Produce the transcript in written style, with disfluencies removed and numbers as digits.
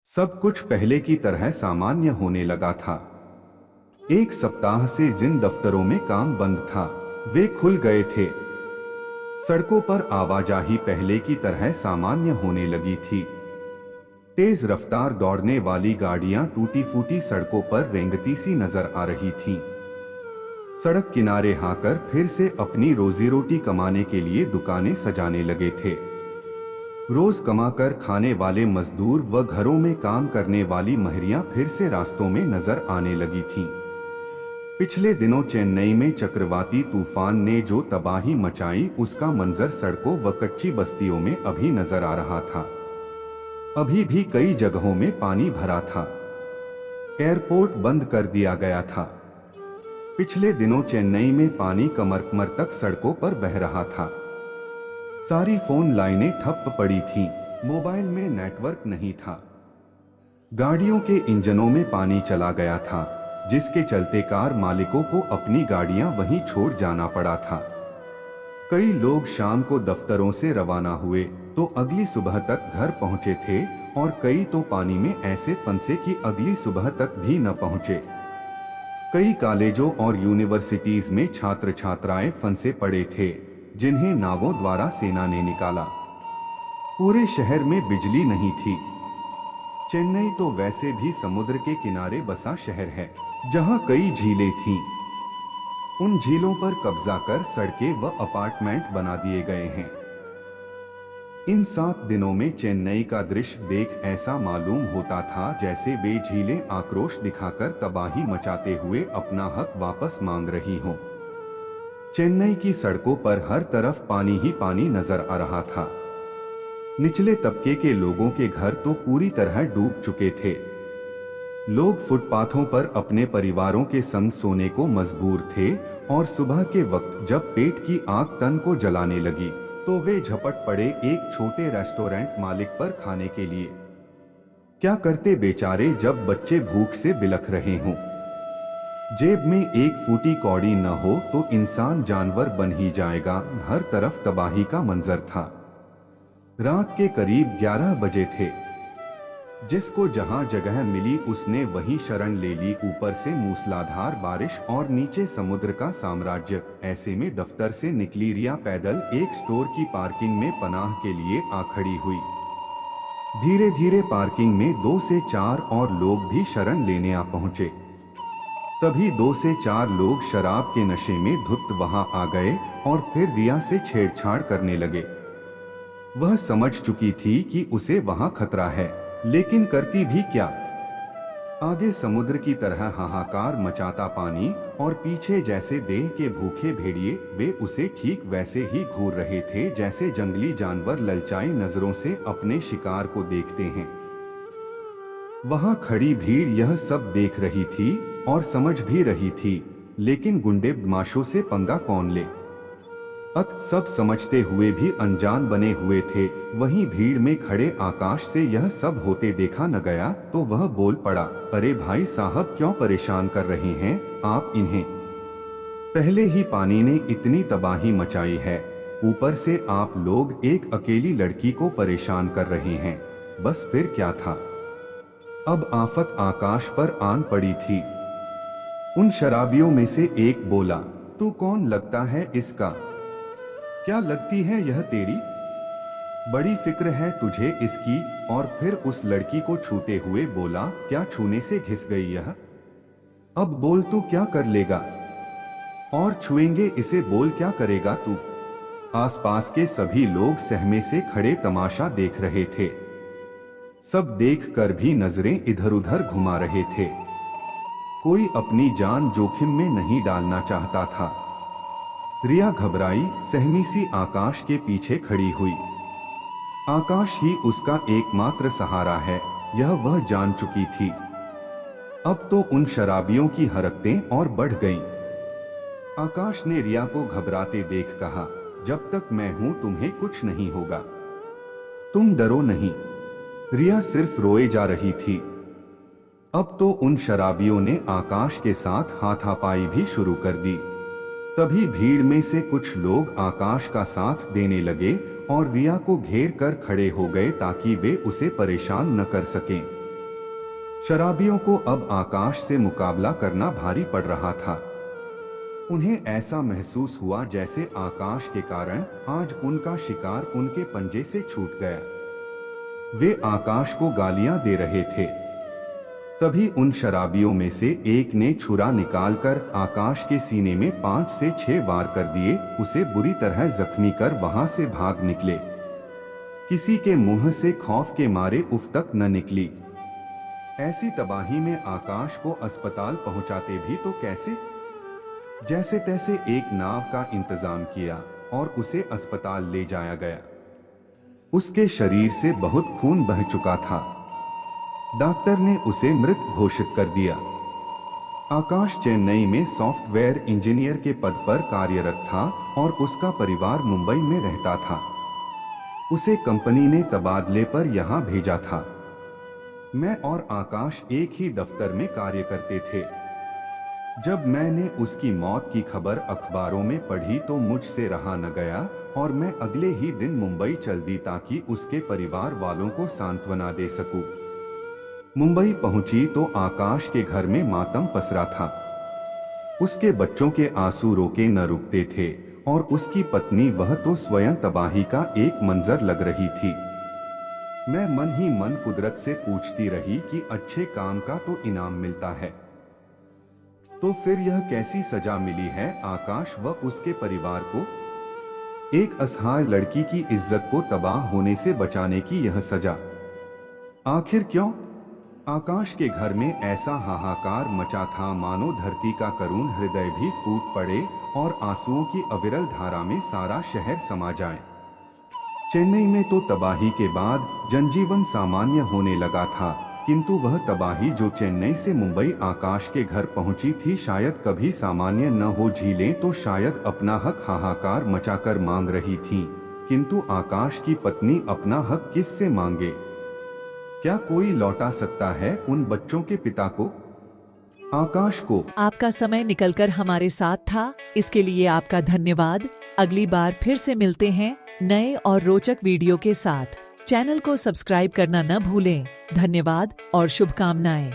सब कुछ पहले की तरह सामान्य होने लगा था। एक सप्ताह से जिन दफ्तरों में काम बंद था वे खुल गए थे। सड़कों पर आवाजाही पहले की तरह सामान्य होने लगी थी। तेज रफ्तार दौड़ने वाली गाड़ियां टूटी फूटी सड़कों पर रेंगती सी नजर आ रही थीं। सड़क किनारे हाकर फिर से अपनी रोजी रोटी कमाने के लिए दुकानें सजाने लगे थे। रोज कमाकर खाने वाले मजदूर व घरों में काम करने वाली महरियां फिर से रास्तों में नजर आने लगी थीं। पिछले दिनों चेन्नई में चक्रवाती तूफान ने जो तबाही मचाई उसका मंजर सड़कों व कच्ची बस्तियों में अभी नजर आ रहा था। अभी भी कई जगहों में पानी भरा था। एयरपोर्ट बंद कर दिया गया था। पिछले दिनों चेन्नई में पानी कमर कमर तक सड़कों पर बह रहा था। सारी फोन लाइनें ठप पड़ी थीं, मोबाइल में नेटवर्क नहीं था। गाड़ियों के इंजनों में पानी चला गया था, जिसके चलते कार मालिकों को अपनी गाड़ियां वहीं छोड़ जाना पड़ा था। कई लोग शाम को दफ्तरों से रवाना हुए तो अगली सुबह तक घर पहुंचे थे और कई तो पानी में ऐसे फंसे कि अगली सुबह तक भी न पहुंचे। कई कॉलेजों और यूनिवर्सिटीज में छात्र छात्राएं फंसे पड़े थे, जिन्हें नावों द्वारा सेना ने निकाला। पूरे शहर में बिजली नहीं थी। चेन्नई तो वैसे भी समुद्र के किनारे बसा शहर है, जहां कई झीलें थीं। उन झीलों पर कब्जा कर सड़कें व अपार्टमेंट बना दिए गए हैं। इन 7 दिनों में चेन्नई का दृश्य देख ऐसा मालूम होता था जैसे वे झीलें आक्रोश दिखाकर तबाही मचाते हुए अपना हक वापस मांग रही हों। चेन्नई की सड़कों पर हर तरफ पानी ही पानी नजर आ रहा था। निचले तबके के लोगों के घर तो पूरी तरह डूब चुके थे। लोग फुटपाथों पर अपने परिवारों के संग सोने को मजबूर थे और सुबह के वक्त जब पेट की आग तन को जलाने लगी तो वे झपट पड़े एक छोटे रेस्टोरेंट मालिक पर खाने के लिए। क्या करते बेचारे जब बच्चे भूख से बिलख रहे हों। जेब में एक फूटी कौड़ी न हो तो इंसान जानवर बन ही जाएगा। हर तरफ तबाही का मंजर था। रात के करीब 11 बजे थे। जिसको जहां जगह मिली उसने वहीं शरण ले ली। ऊपर से मूसलाधार बारिश और नीचे समुद्र का साम्राज्य। ऐसे में दफ्तर से निकली रिया पैदल एक स्टोर की पार्किंग में पनाह के लिए आ खड़ी हुई। धीरे धीरे पार्किंग में 2 से 4 और लोग भी शरण लेने आ पहुंचे। तभी 2 से 4 लोग शराब के नशे में धुत वहां आ गए और फिर रिया से छेड़छाड़ करने लगे। वह समझ चुकी थी कि उसे वहां खतरा है, लेकिन करती भी क्या। आगे समुद्र की तरह हाहाकार मचाता पानी और पीछे जैसे देह के भूखे भेड़िए वे उसे ठीक वैसे ही घूर रहे थे जैसे जंगली जानवर ललचाई नजरों से अपने शिकार को देखते हैं। वहां खड़ी भीड़ यह सब देख रही थी और समझ भी रही थी, लेकिन गुंडे बदमाशों से पंगा कौन ले। सब समझते हुए भी अनजान बने हुए थे। वहीं भीड़ में खड़े आकाश से यह सब होते देखा न गया तो वह बोल पड़ा, अरे भाई साहब क्यों परेशान कर रहे हैं आप इन्हें। पहले ही पानी ने इतनी तबाही मचाई है, ऊपर से आप लोग एक अकेली लड़की को परेशान कर रहे हैं। बस फिर क्या था। अब आफत आकाश पर आन पड़ी थी। उन शराबियों में से एक बोला, तू कौन लगता है इसका? क्या लगती है यह तेरी? बड़ी फिक्र है तुझे इसकी। और फिर उस लड़की को छूते हुए बोला, क्या छूने से घिस गई यह? अब बोल तू क्या कर लेगा? और छुएंगे इसे, बोल क्या करेगा तू? आसपास के सभी लोग सहमे से खड़े तमाशा देख रहे थे। सब देखकर भी नजरें इधर उधर घुमा रहे थे। कोई अपनी जान जोखिम में नहीं डालना चाहता था। रिया घबराई सहमी सी आकाश के पीछे खड़ी हुई। आकाश ही उसका एकमात्र सहारा है, यह वह जान चुकी थी। अब तो उन शराबियों की हरकतें और बढ़ गईं। आकाश ने रिया को घबराते देख कहा, जब तक मैं हूं तुम्हें कुछ नहीं होगा, तुम डरो नहीं। रिया सिर्फ रोए जा रही थी। अब तो उन शराबियों ने आकाश के साथ हाथापाई भी शुरू कर दी। तभी भीड़ में से कुछ लोग आकाश का साथ देने लगे और रिया को घेर कर खड़े हो गए ताकि वे उसे परेशान न कर सकें। शराबियों को अब आकाश से मुकाबला करना भारी पड़ रहा था। उन्हें ऐसा महसूस हुआ जैसे आकाश के कारण आज उनका शिकार उनके पंजे से छूट गया। वे आकाश को गालियां दे रहे थे। तभी उन शराबियों में से एक ने छुरा निकालकर आकाश के सीने में 5 से 6 वार कर दिए, उसे बुरी तरह जख्मी कर वहां से भाग निकले। किसी के मुंह से खौफ के मारे उफ तक न निकली। ऐसी तबाही में आकाश को अस्पताल पहुंचाते भी तो कैसे? जैसे तैसे एक नाव का इंतजाम किया और उसे अस्पताल ले जाया गया। उसके शरीर से बहुत खून बह चुका था। डॉक्टर ने उसे मृत घोषित कर दिया। आकाश चेन्नई में सॉफ्टवेयर इंजीनियर के पद पर कार्यरत था और उसका परिवार मुंबई में रहता था। उसे कंपनी ने तबादले पर यहाँ भेजा था। मैं और आकाश एक ही दफ्तर में कार्य करते थे। जब मैंने उसकी मौत की खबर अखबारों में पढ़ी तो मुझसे रहा न गया और मैं अगले ही दिन मुंबई चल दी ताकि उसके परिवार वालों को सांत्वना दे सकूं। मुंबई पहुंची तो आकाश के घर में मातम पसरा था। उसके बच्चों के आंसू रोके न रुकते थे और उसकी पत्नी, वह तो स्वयं तबाही का एक मंजर लग रही थी। मैं मन ही मन कुदरत से पूछती रही कि अच्छे काम का तो इनाम मिलता है, तो फिर यह कैसी सजा मिली है आकाश व उसके परिवार को? एक असहाय लड़की की इज्जत को तबाह होने से बचाने की यह सजा, आखिर क्यों? आकाश के घर में ऐसा हाहाकार मचा था मानो धरती का करुण हृदय भी फूट पड़े और आंसुओं की अविरल धारा में सारा शहर समा जाए। चेन्नई में तो तबाही के बाद जनजीवन सामान्य होने लगा था, किंतु वह तबाही जो चेन्नई से मुंबई आकाश के घर पहुंची थी शायद कभी सामान्य न हो। झीलें तो शायद अपना हक हाहाकार मचाकर मांग रही थीं, किंतु आकाश की पत्नी अपना हक किससे मांगे? क्या कोई लौटा सकता है उन बच्चों के पिता को, आकाश को? आपका समय निकलकर हमारे साथ था, इसके लिए आपका धन्यवाद। अगली बार फिर से मिलते हैं नए और रोचक वीडियो के साथ। चैनल को सब्सक्राइब करना न भूलें। धन्यवाद और शुभकामनाएं।